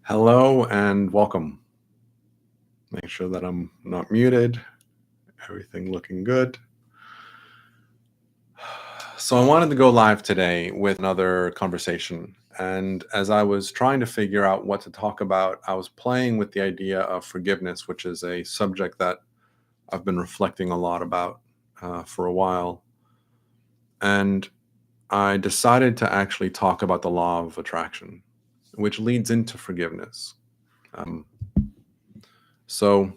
Hello and welcome. Make sure that I'm not muted. Everything looking good. So, I wanted to go live today with another conversation. And as I was trying to figure out what to talk about, I was playing with the idea of forgiveness, which is a subject that I've been reflecting a lot about for a while. And I decided to actually talk about the law of attraction, which leads into forgiveness. Um, so,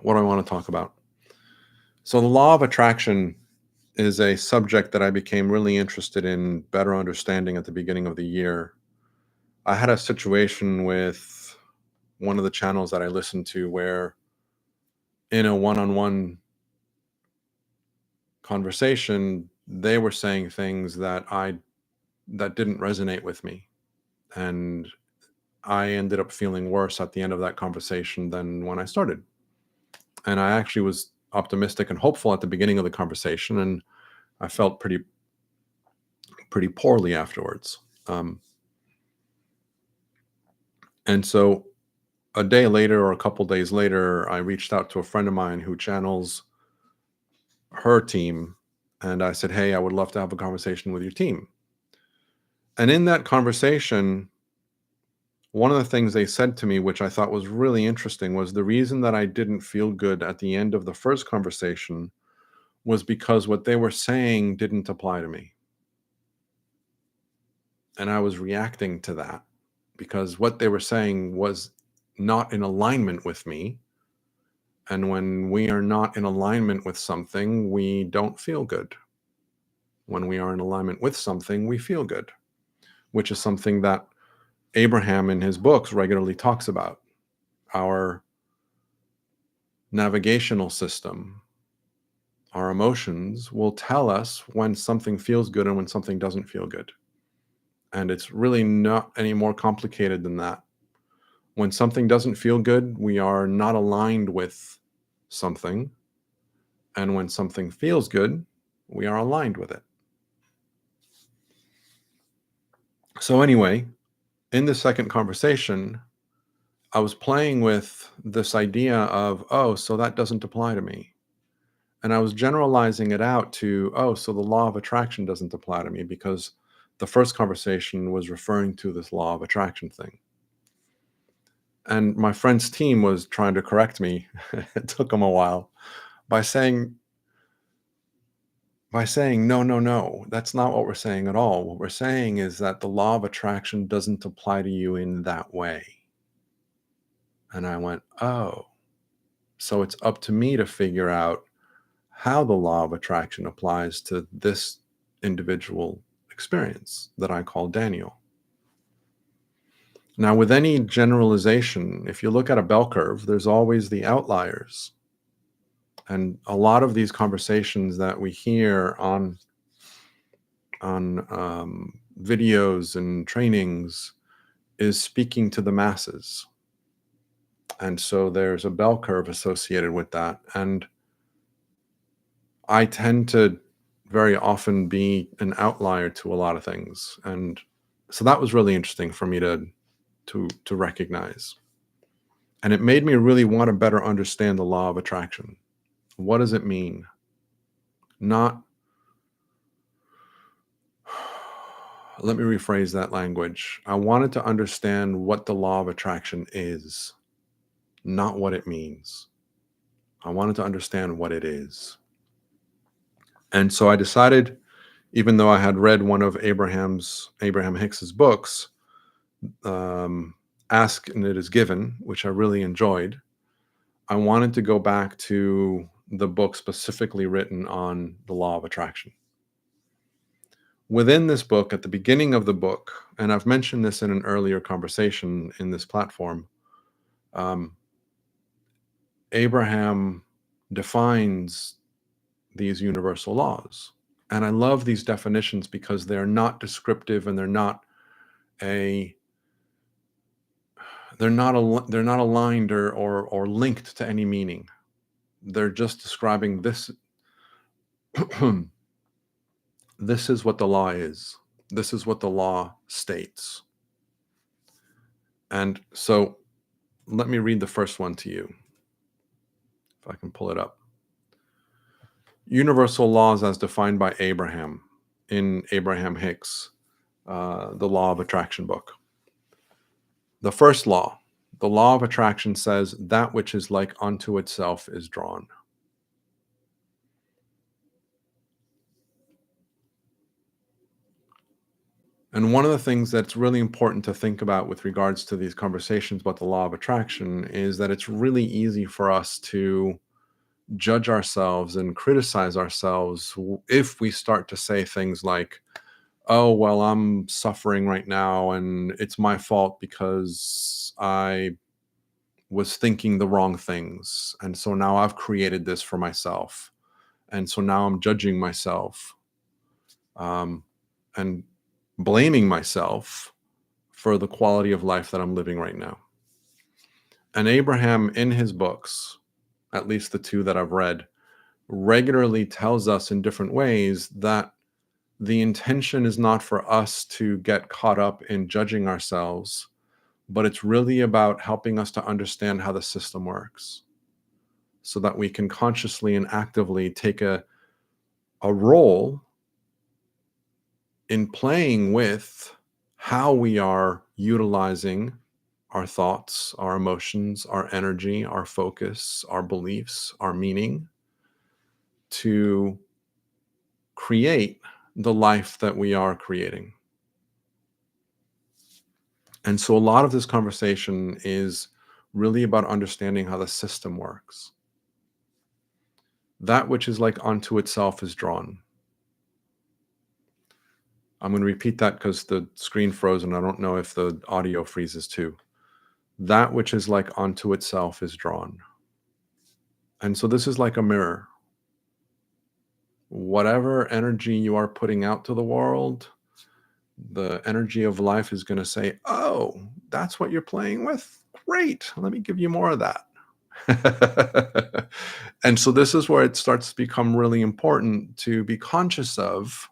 what do I want to talk about? So, the law of attraction is a subject that I became really interested in better understanding at the beginning of the year. I had a situation with one of the channels that I listened to where, in a one on one conversation, they were saying things that didn't resonate with me. And I ended up feeling worse at the end of that conversation than when I started. And I actually was optimistic and hopeful at the beginning of the conversation, and I felt pretty poorly afterwards. And so a day later or a couple days later, I reached out to a friend of mine who channels her team. And I said, "Hey, I would love to have a conversation with your team." And in that conversation, one of the things they said to me, which I thought was really interesting, was the reason that I didn't feel good at the end of the first conversation was because what they were saying didn't apply to me. And I was reacting to that because what they were saying was not in alignment with me. And when we are not in alignment with something, we don't feel good. When we are in alignment with something, we feel good, which is something that Abraham in his books regularly talks about. Our navigational system, our emotions will tell us when something feels good and when something doesn't feel good. And it's really not any more complicated than that. When something doesn't feel good, we are not aligned with something. And when something feels good, we are aligned with it. So, anyway, in the second conversation, I was playing with this idea of, oh, so that doesn't apply to me. And I was generalizing it out to, oh, so the law of attraction doesn't apply to me because the first conversation was referring to this law of attraction thing. And my friend's team was trying to correct me. It took them a while by saying, no, no, no, that's not what we're saying at all. What we're saying is that the law of attraction doesn't apply to you in that way. And I went, oh, so it's up to me to figure out how the law of attraction applies to this individual experience that I call Daniel. Now, with any generalization, if you look at a bell curve, there's always the outliers. And a lot of these conversations that we hear on videos and trainings is speaking to the masses. And so there's a bell curve associated with that. And I tend to very often be an outlier to a lot of things. And so that was really interesting for me to recognize. And it made me really want to better understand the law of attraction. What does it mean? Not Let me rephrase that language. I wanted to understand what the law of attraction is, not what it means. I wanted to understand what it is. And so I decided, even though I had read one of Abraham Hicks's books, Ask and It Is Given, which I really enjoyed, I wanted to go back to the book specifically written on the law of attraction. Within this book, at the beginning of the book, and I've mentioned this in an earlier conversation in this platform, Abraham defines these universal laws. And I love these definitions because they're not descriptive and they're not aligned or linked to any meaning. They're just describing this. This is what the law is. This is what the law states. And so let me read the first one to you, if I can pull it up. Universal laws as defined by Abraham in Abraham Hicks, the Law of Attraction book. The first law, the law of attraction, says that which is like unto itself is drawn. And one of the things that's really important to think about with regards to these conversations about the law of attraction is that it's really easy for us to judge ourselves and criticize ourselves if we start to say things like, oh, well, I'm suffering right now and it's my fault because I was thinking the wrong things. And so now I've created this for myself. And so now I'm judging myself and blaming myself for the quality of life that I'm living right now. And Abraham, in his books, at least the two that I've read, regularly tells us in different ways that the intention is not for us to get caught up in judging ourselves, but it's really about helping us to understand how the system works so that we can consciously and actively take a role in playing with how we are utilizing our thoughts, our emotions, our energy, our focus, our beliefs, our meaning to create the life that we are creating. And so a lot of this conversation is really about understanding how the system works. That which is like unto itself is drawn. I'm going to repeat that because the screen froze and I don't know if the audio freezes too. That which is like unto itself is drawn. And so this is like a mirror. Whatever energy you are putting out to the world, the energy of life is going to say, oh, that's what you're playing with? Great. Let me give you more of that. And so this is where it starts to become really important to be conscious of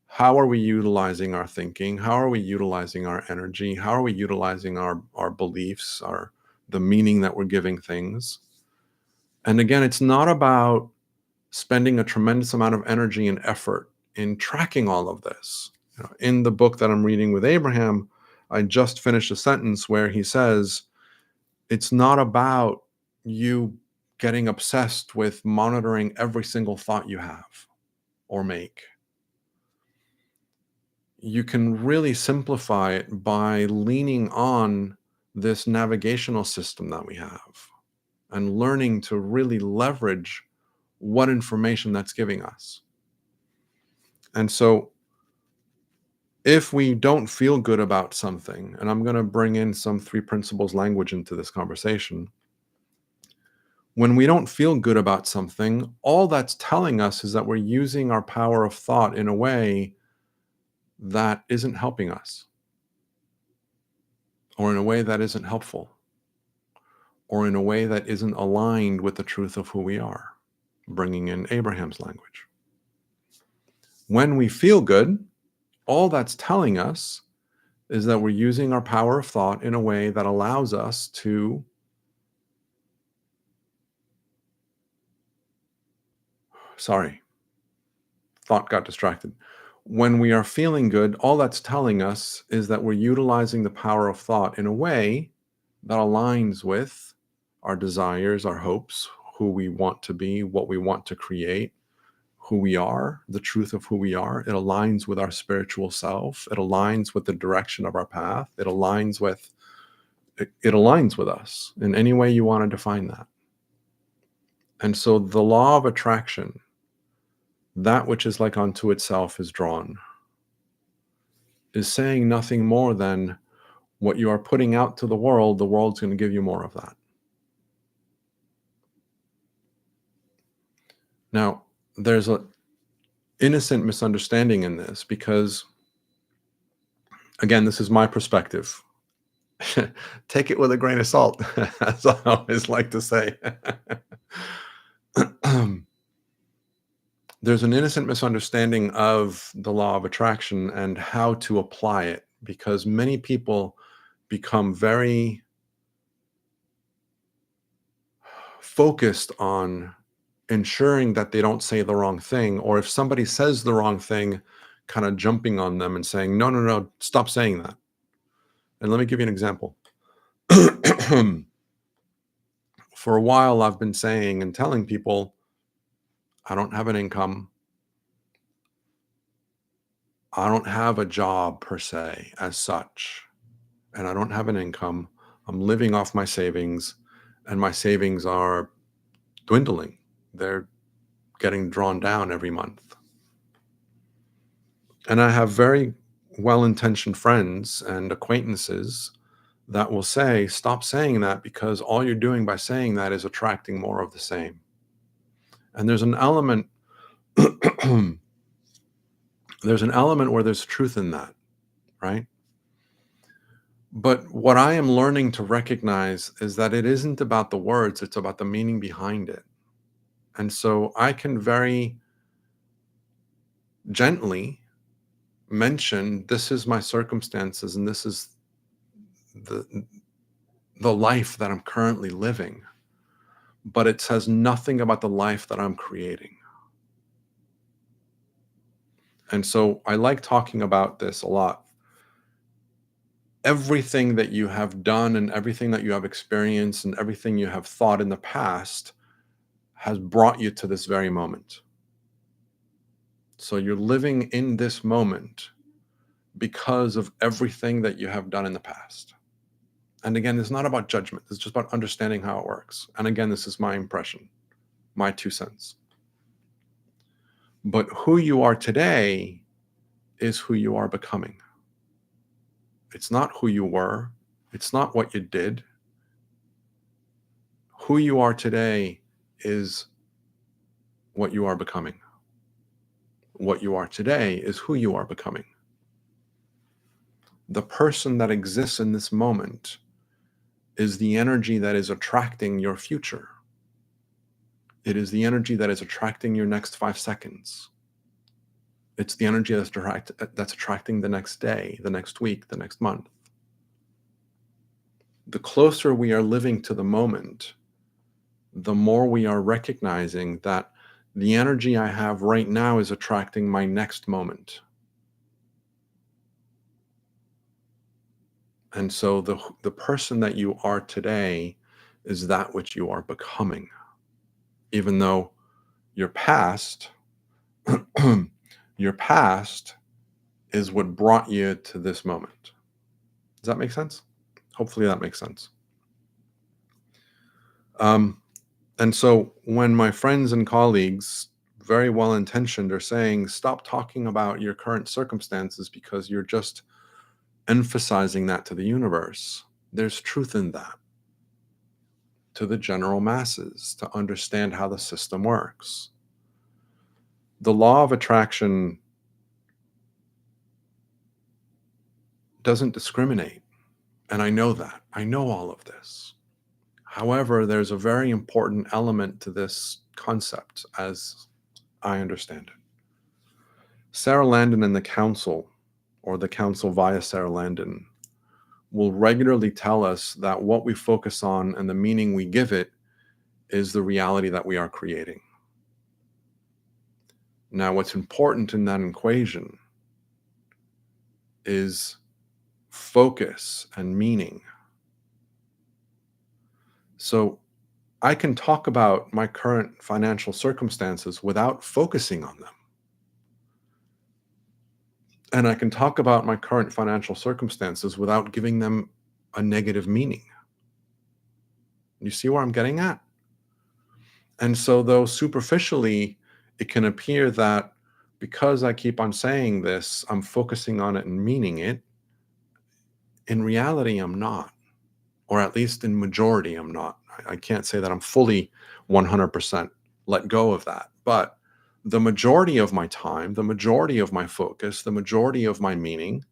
how are we utilizing our thinking? How are we utilizing our energy? How are we utilizing our beliefs, the meaning that we're giving things? And again, it's not about spending a tremendous amount of energy and effort in tracking all of this. In the book that I'm reading with Abraham, I just finished a sentence where he says, it's not about you getting obsessed with monitoring every single thought you have or make. You can really simplify it by leaning on this navigational system that we have and learning to really leverage what information that's giving us. And so if we don't feel good about something, and I'm going to bring in some 3 principles language into this conversation. When we don't feel good about something, all that's telling us is that we're using our power of thought in a way that isn't helping us, or in a way that isn't helpful, or in a way that isn't aligned with the truth of who we are, bringing in Abraham's language. When we feel good, all that's telling us is that we're using our power of thought in a way that allows us to thought got distracted. When we are feeling good, all that's telling us is that we're utilizing the power of thought in a way that aligns with our desires, our hopes, who we want to be, what we want to create, who we are, the truth of who we are. It aligns with our spiritual self. It aligns with the direction of our path. It aligns with us in any way you want to define that. And so the law of attraction, that which is like unto itself is drawn, is saying nothing more than what you are putting out to the world's going to give you more of that. Now, there's an innocent misunderstanding in this because, again, this is my perspective. Take it with a grain of salt, as I always like to say. there's an innocent misunderstanding of the law of attraction and how to apply it, because many people become very focused on ensuring that they don't say the wrong thing, or if somebody says the wrong thing, kind of jumping on them and saying, no, no, no, stop saying that. And let me give you an example. For a while, I've been saying and telling people, I don't have an income. I don't have a job per se as such, and I don't have an income. I'm living off my savings, and my savings are dwindling. They're getting drawn down every month. And I have very well-intentioned friends and acquaintances that will say, stop saying that, because all you're doing by saying that is attracting more of the same. And there's an element there's an element where there's truth in that, right? But what I am learning to recognize is that it isn't about the words, it's about the meaning behind it. And so I can very gently mention, this is my circumstances and this is the the life that I'm currently living, but it says nothing about the life that I'm creating. And so I like talking about this a lot. Everything that you have done and everything that you have experienced and everything you have thought in the past has brought you to this very moment. So you're living in this moment because of everything that you have done in the past. And again, it's not about judgment. It's just about understanding how it works. And again, this is my impression, my 2 cents. But who you are today is who you are becoming. It's not who you were. It's not what you did. Who you are today is what you are becoming. What you are today is who you are becoming. The person that exists in this moment is the energy that is attracting your future. It is the energy that is attracting your next 5 seconds. It's the energy that's attracting the next day, the next week, the next month. The closer we are living to the moment, the more we are recognizing that the energy I have right now is attracting my next moment. And so the person that you are today is that which you are becoming, even though your past, your past is what brought you to this moment. Does that make sense? Hopefully that makes sense. And so when my friends and colleagues, very well intentioned, are saying, stop talking about your current circumstances because you're just emphasizing that to the universe, there's truth in that, to the general masses, to understand how the system works. The law of attraction doesn't discriminate. And I know that. I know all of this. However, there's a very important element to this concept as I understand it. Sarah Landon and the council, or the council via Sarah Landon, will regularly tell us that what we focus on and the meaning we give it is the reality that we are creating. Now, what's important in that equation is focus and meaning. So I can talk about my current financial circumstances without focusing on them. And I can talk about my current financial circumstances without giving them a negative meaning. You see where I'm getting at? And so, though superficially it can appear that because I keep on saying this, I'm focusing on it and meaning it, in reality, I'm not. Or at least in majority, I'm not. I can't say that I'm fully 100% let go of that. But the majority of my time, the majority of my focus, the majority of my meaning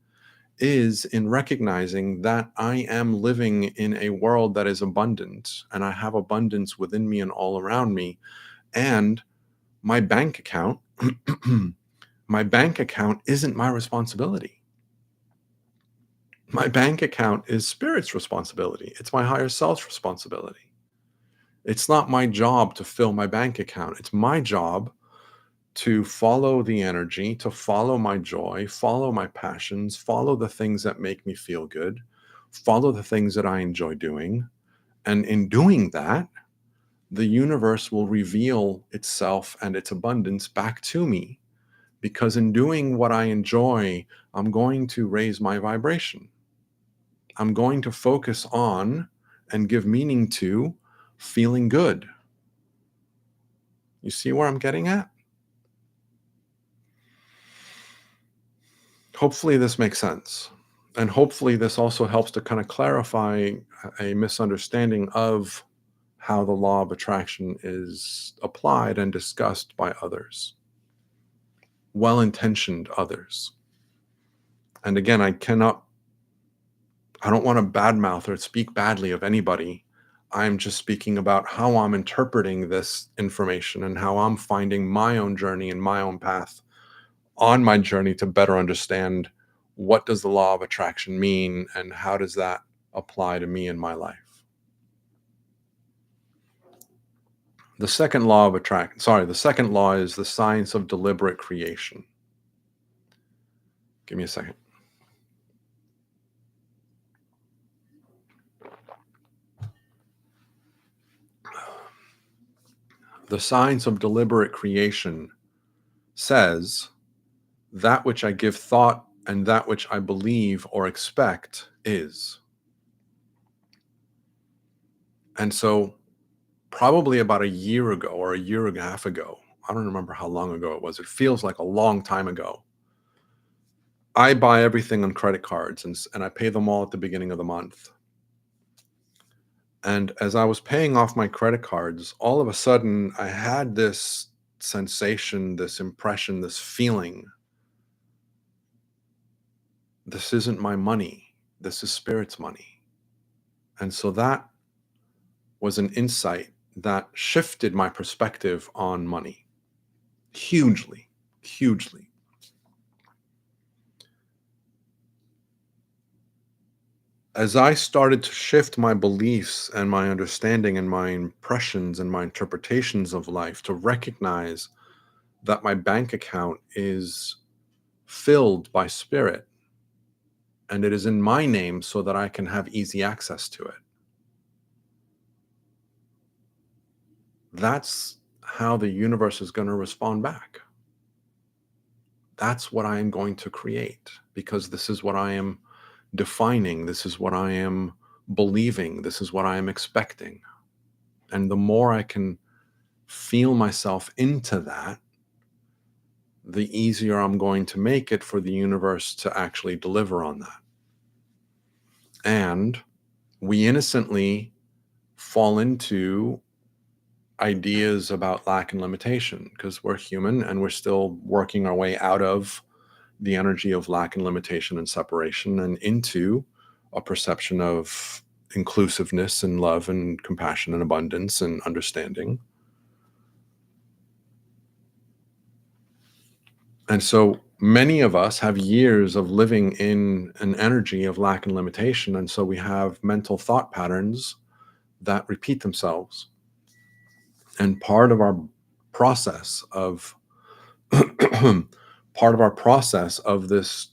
is in recognizing that I am living in a world that is abundant, and I have abundance within me and all around me. And My bank account, my bank account isn't my responsibility. My bank account is spirit's responsibility. It's my higher self's responsibility. It's not my job to fill my bank account. It's my job to follow the energy, to follow my joy, follow my passions, follow the things that make me feel good, follow the things that I enjoy doing. And in doing that, the universe will reveal itself and its abundance back to me. Because in doing what I enjoy, I'm going to raise my vibration. I'm going to focus on and give meaning to feeling good. You see where I'm getting at? Hopefully this makes sense. And hopefully this also helps to kind of clarify a misunderstanding of how the law of attraction is applied and discussed by others, well-intentioned others. And again, I don't want to badmouth or speak badly of anybody. I'm just speaking about how I'm interpreting this information and how I'm finding my own journey and my own path on my journey to better understand what does the law of attraction mean and how does that apply to me in my life. The second law is the science of deliberate creation. Give me a second. The science of deliberate creation says that which I give thought and that which I believe or expect is. And so probably about a year ago or a year and a half ago, I don't remember how long ago it was. It feels like a long time ago. I buy everything on credit cards and I pay them all at the beginning of the month. And as I was paying off my credit cards, all of a sudden I had this sensation, this impression, this feeling. This isn't my money. This is spirit's money. And so that was an insight that shifted my perspective on money hugely, hugely. As I started to shift my beliefs and my understanding and my impressions and my interpretations of life to recognize that my bank account is filled by spirit and it is in my name so that I can have easy access to it. That's how the universe is going to respond back. That's what I am going to create because this is what I am defining. This is what I am believing. This is what I am expecting. And the more I can feel myself into that, the easier I'm going to make it for the universe to actually deliver on that. And we innocently fall into ideas about lack and limitation because we're human and we're still working our way out of the energy of lack and limitation and separation and into a perception of inclusiveness and love and compassion and abundance and understanding. And so many of us have years of living in an energy of lack and limitation. And so we have mental thought patterns that repeat themselves. And part of our process of this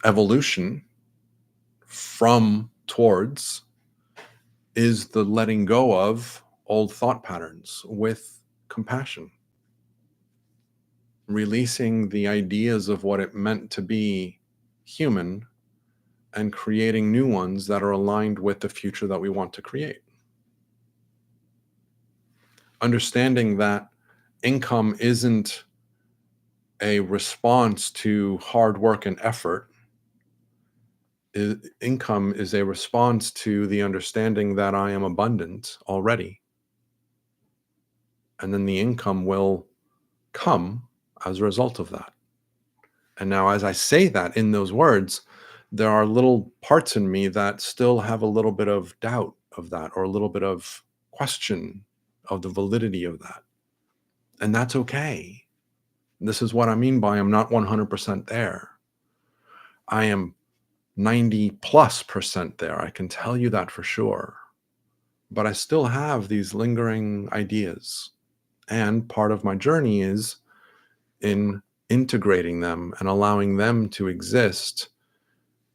evolution from towards is the letting go of old thought patterns with compassion, releasing the ideas of what it meant to be human and creating new ones that are aligned with the future that we want to create. Understanding that income isn't a response to hard work and effort. Income is a response to the understanding that I am abundant already. And then the income will come as a result of that. And now, as I say that in those words, there are little parts in me that still have a little bit of doubt of that or a little bit of question of the validity of that. And that's okay. This is what I mean by I'm not 100% there. I am 90+% there. I can tell you that for sure. But I still have these lingering ideas. And part of my journey is in integrating them and allowing them to exist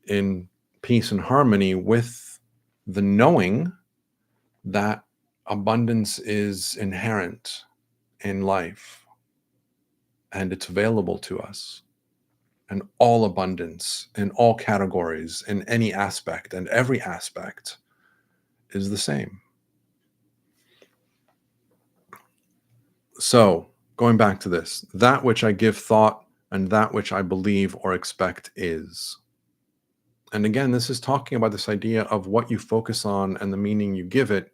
in peace and harmony with the knowing that abundance is inherent in life and it's available to us. And all abundance in all categories, in any aspect and every aspect is the same. So, going back to this, that which I give thought and that which I believe or expect is. And again, this is talking about this idea of what you focus on and the meaning you give it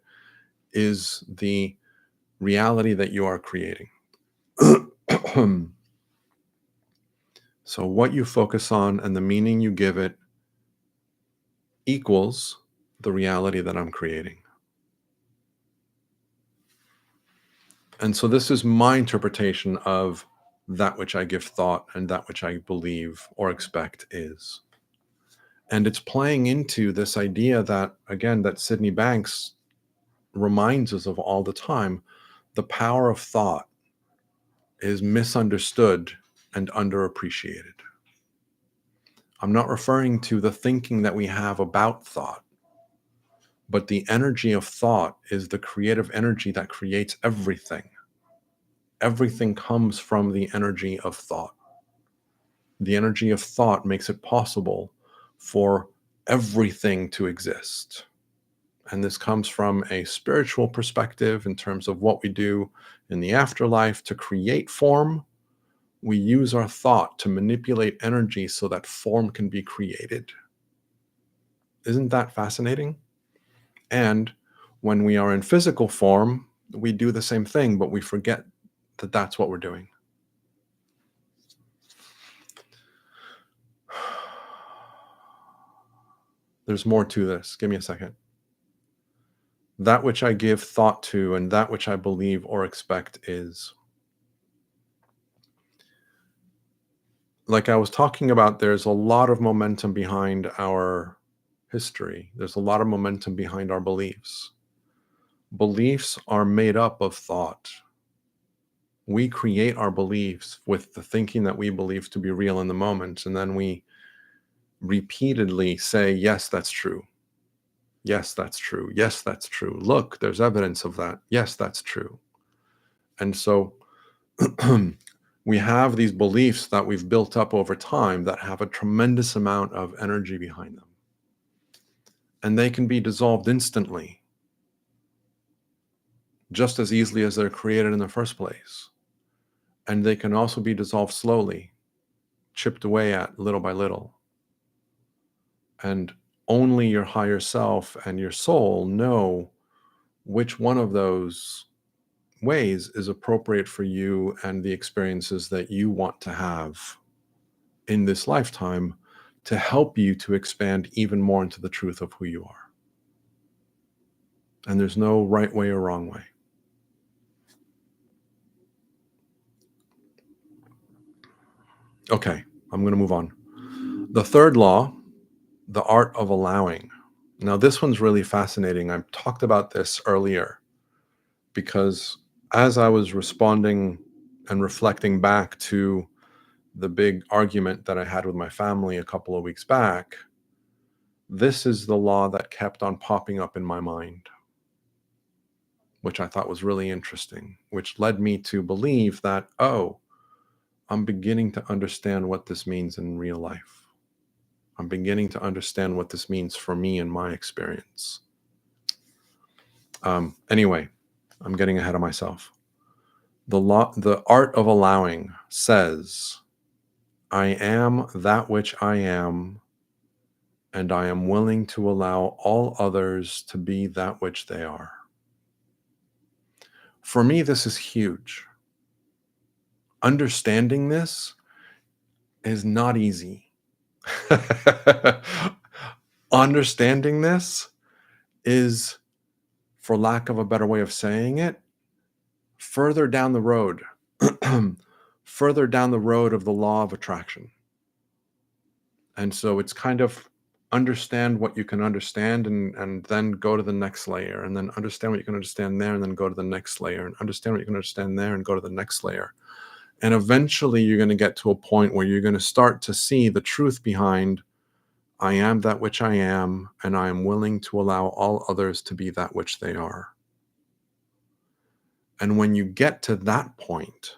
is the reality that you are creating. So, what you focus on and the meaning you give it equals the reality that I'm creating. And so, this is my interpretation of that which I give thought and that which I believe or expect is. And it's playing into this idea that, again, that Sydney Banks reminds us of all the time. The power of thought is misunderstood and underappreciated. I'm not referring to the thinking that we have about thought, but the energy of thought is the creative energy that creates everything. Everything comes from the energy of thought. The energy of thought makes it possible for everything to exist. And this comes from a spiritual perspective in terms of what we do in the afterlife to create form. We use our thought to manipulate energy so that form can be created. Isn't that fascinating? And when we are in physical form, we do the same thing, but we forget that that's what we're doing. There's more to this. Give me a second. That which I give thought to and that which I believe or expect is. Like I was talking about, there's a lot of momentum behind our history. There's a lot of momentum behind our beliefs. Beliefs are made up of thought. We create our beliefs with the thinking that we believe to be real in the moment, and then we repeatedly say, yes, that's true. Yes, that's true. Yes, that's true. Look, there's evidence of that. Yes, that's true. And so we have these beliefs that we've built up over time that have a tremendous amount of energy behind them. And they can be dissolved instantly, just as easily as they're created in the first place. And they can also be dissolved slowly, chipped away at little by little. And only your higher self and your soul know which one of those ways is appropriate for you and the experiences that you want to have in this lifetime to help you to expand even more into the truth of who you are. And there's no right way or wrong way. Okay, I'm going to move on. The third law, the art of allowing. Now, this one's really fascinating. I talked about this earlier because as I was responding and reflecting back to the big argument that I had with my family a couple of weeks back, this is the law that kept on popping up in my mind, which I thought was really interesting, which led me to believe that, oh, I'm beginning to understand what this means in real life. I'm beginning to understand what this means for me and my experience. Anyway, I'm getting ahead of myself. The art of allowing says, I am that which I am, and I am willing to allow all others to be that which they are. For me, this is huge. Understanding this is not easy. Understanding this is, for lack of a better way of saying it, further down the road further down the road of the law of attraction. And so it's kind of understand what you can understand, and then go to the next layer, and then understand what you can understand there, and then go to the next layer, and understand what you can understand there, and go to the next layer. And eventually you're going to get to a point where you're going to start to see the truth behind I am that which I am, and I am willing to allow all others to be that which they are. And when you get to that point,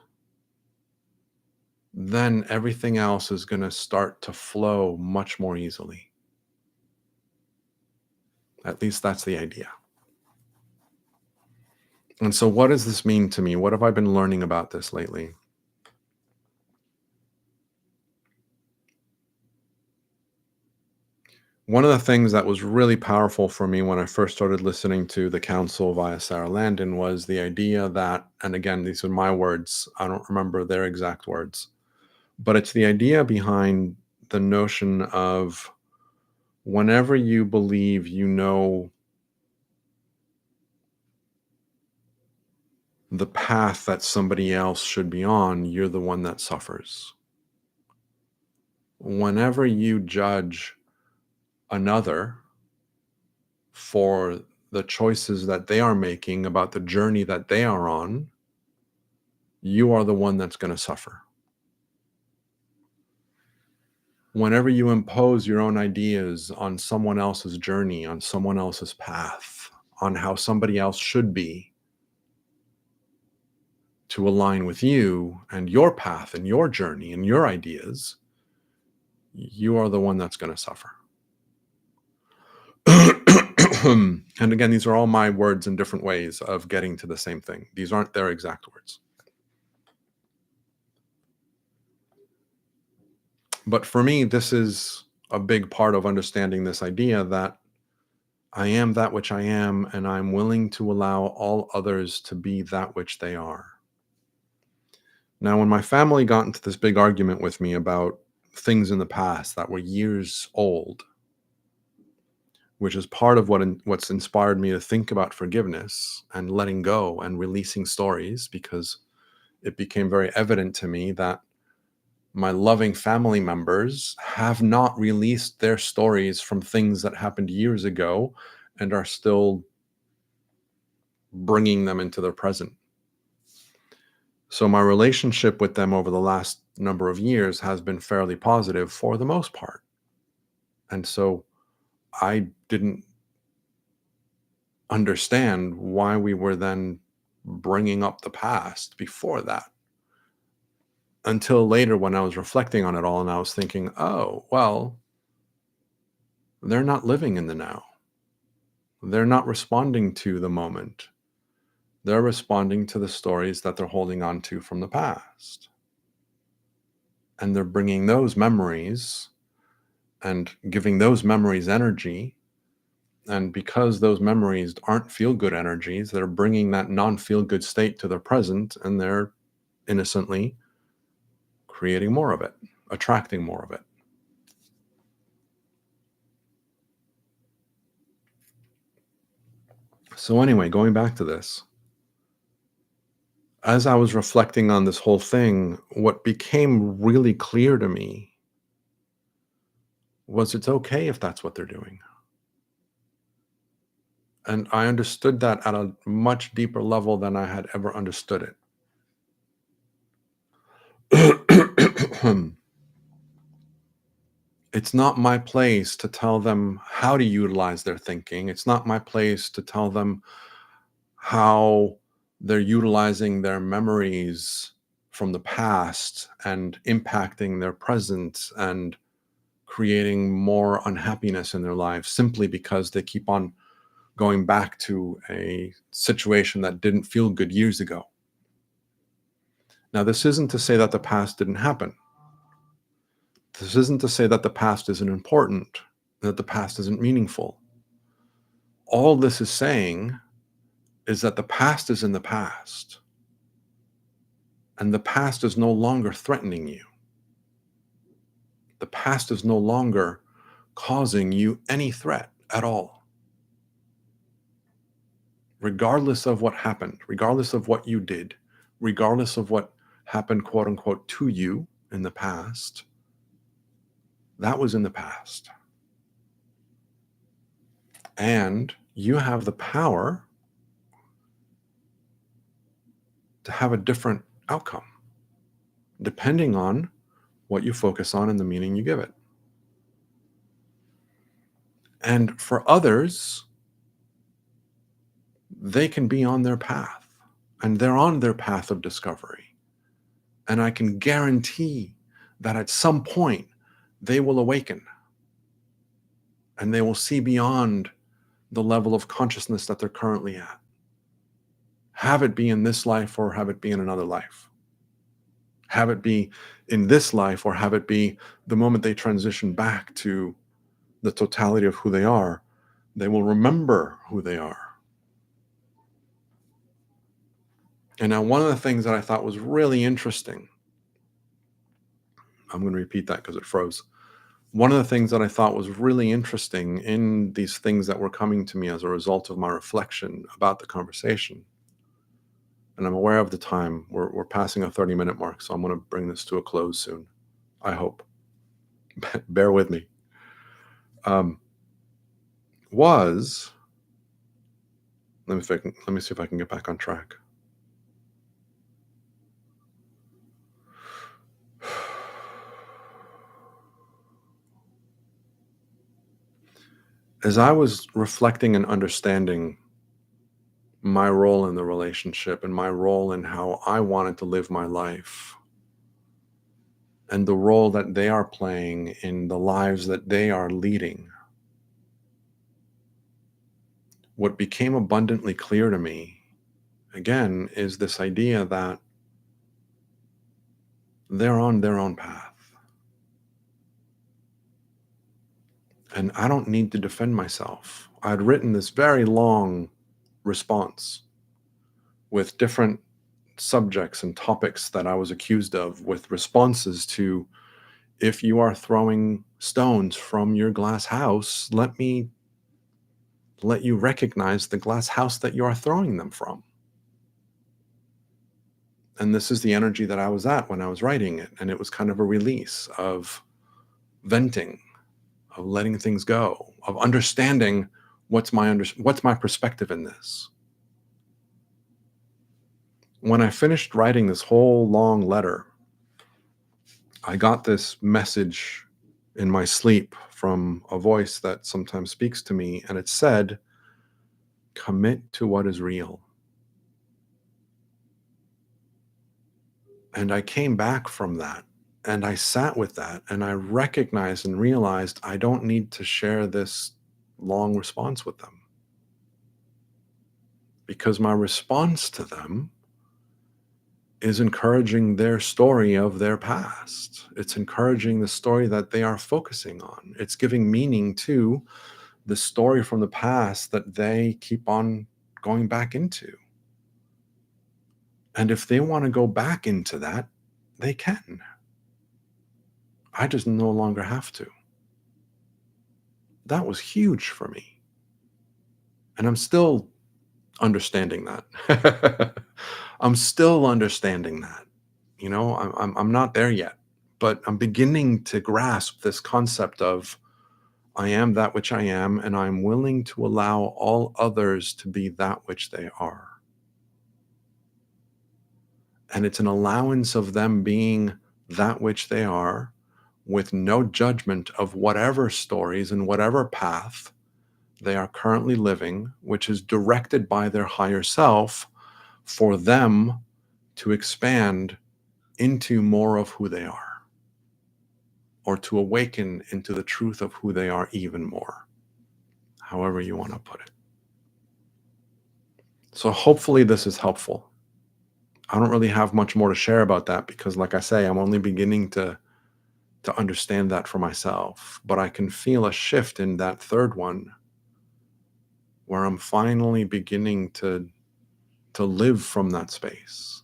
then everything else is going to start to flow much more easily. At least that's the idea. And so, what does this mean to me? What have I been learning about this lately? One of the things that was really powerful for me when I first started listening to the council via Sarah Landon was the idea that, and again, these are my words, I don't remember their exact words, but it's the idea behind the notion of whenever you believe you know the path that somebody else should be on, you're the one that suffers. Whenever you judge another for the choices that they are making about the journey that they are on, you are the one that's going to suffer. Whenever you impose your own ideas on someone else's journey, on someone else's path, on how somebody else should be to align with you and your path and your journey and your ideas, you are the one that's going to suffer. And again, these are all my words in different ways of getting to the same thing. These aren't their exact words. But for me, this is a big part of understanding this idea that I am that which I am, and I'm willing to allow all others to be that which they are. Now, when my family got into this big argument with me about things in the past that were years old, which is part of what's inspired me to think about forgiveness and letting go and releasing stories, because it became very evident to me that my loving family members have not released their stories from things that happened years ago and are still bringing them into their present. So my relationship with them over the last number of years has been fairly positive for the most part. And so I didn't understand why we were then bringing up the past before that, until later when I was reflecting on it all and I was thinking, oh, well, they're not living in the now. They're not responding to the moment. They're responding to the stories that they're holding on to from the past. And they're bringing those memories and giving those memories energy. And because those memories aren't feel-good energies, they're bringing that non-feel-good state to their present, and they're innocently creating more of it, attracting more of it. So anyway, going back to this, as I was reflecting on this whole thing, what became really clear to me was it's okay if that's what they're doing. And I understood that at a much deeper level than I had ever understood it. It's not my place to tell them how to utilize their thinking. It's not my place to tell them how they're utilizing their memories from the past and impacting their present and creating more unhappiness in their lives simply because they keep on going back to a situation that didn't feel good years ago. Now, this isn't to say that the past didn't happen. This isn't to say that the past isn't important, that the past isn't meaningful. All this is saying is that the past is in the past, and the past is no longer threatening you. The past is no longer causing you any threat at all. Regardless of what happened, regardless of what you did, regardless of what happened, quote unquote, to you in the past, that was in the past. And you have the power to have a different outcome, depending on what you focus on and the meaning you give it. And for others, they can be on their path, and they're on their path of discovery. And I can guarantee that at some point they will awaken and they will see beyond the level of consciousness that they're currently at. Have it be in this life or have it be in another life. Have it be in this life or have it be the moment they transition back to the totality of who they are, they will remember who they are. And now one of the things that I thought was really interesting, I'm going to repeat that because it froze. One of the things that I thought was really interesting in these things that were coming to me as a result of my reflection about the conversation, and I'm aware of the time, we're passing a 30-minute mark, so I'm going to bring this to a close soon, I hope. Bear with me. Let me see if I can get back on track. As I was reflecting and understanding my role in the relationship and my role in how I wanted to live my life, and the role that they are playing in the lives that they are leading, what became abundantly clear to me, again, is this idea that they're on their own path. And I don't need to defend myself. I'd written this very long response with different subjects and topics that I was accused of, with responses to, if you are throwing stones from your glass house, let me let you recognize the glass house that you are throwing them from. And this is the energy that I was at when I was writing it. And it was kind of a release of venting, of letting things go, of understanding what's my perspective in this. When I finished writing this whole long letter, I got this message in my sleep from a voice that sometimes speaks to me, and it said, commit to what is real. And I came back from that and I sat with that and I recognized and realized I don't need to share this long response with them, because my response to them is encouraging their story of their past. It's encouraging the story that they are focusing on. It's giving meaning to the story from the past that they keep on going back into. And if they want to go back into that, they can. I just no longer have to. That was huge for me. And I'm still understanding that. I'm still understanding that. I'm not there yet, but I'm beginning to grasp this concept of I am that which I am, and I'm willing to allow all others to be that which they are. And it's an allowance of them being that which they are, with no judgment of whatever stories and whatever path they are currently living, which is directed by their higher self for them to expand into more of who they are, or to awaken into the truth of who they are even more, however you want to put it. So hopefully this is helpful. I don't really have much more to share about that because, like I say, I'm only beginning to understand that for myself. But I can feel a shift in that third one, where I'm finally beginning to live from that space,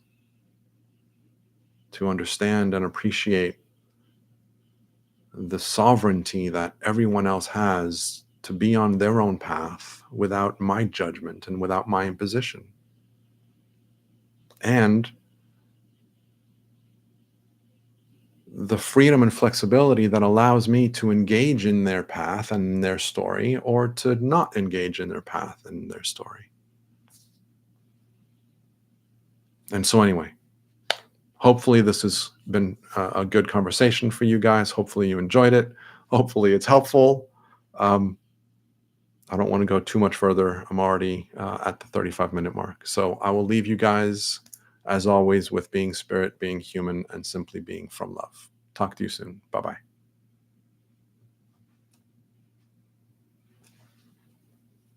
to understand and appreciate the sovereignty that everyone else has to be on their own path without my judgment and without my imposition. And the freedom and flexibility that allows me to engage in their path and their story, or to not engage in their path and their story. And so, anyway, hopefully this has been a good conversation for you guys. Hopefully you enjoyed it. Hopefully it's helpful. I don't want to go too much further. I'm already at the 35-minute mark. So I will leave you guys, as always, with being spirit, being human, and simply being from love. Talk to you soon. Bye-bye.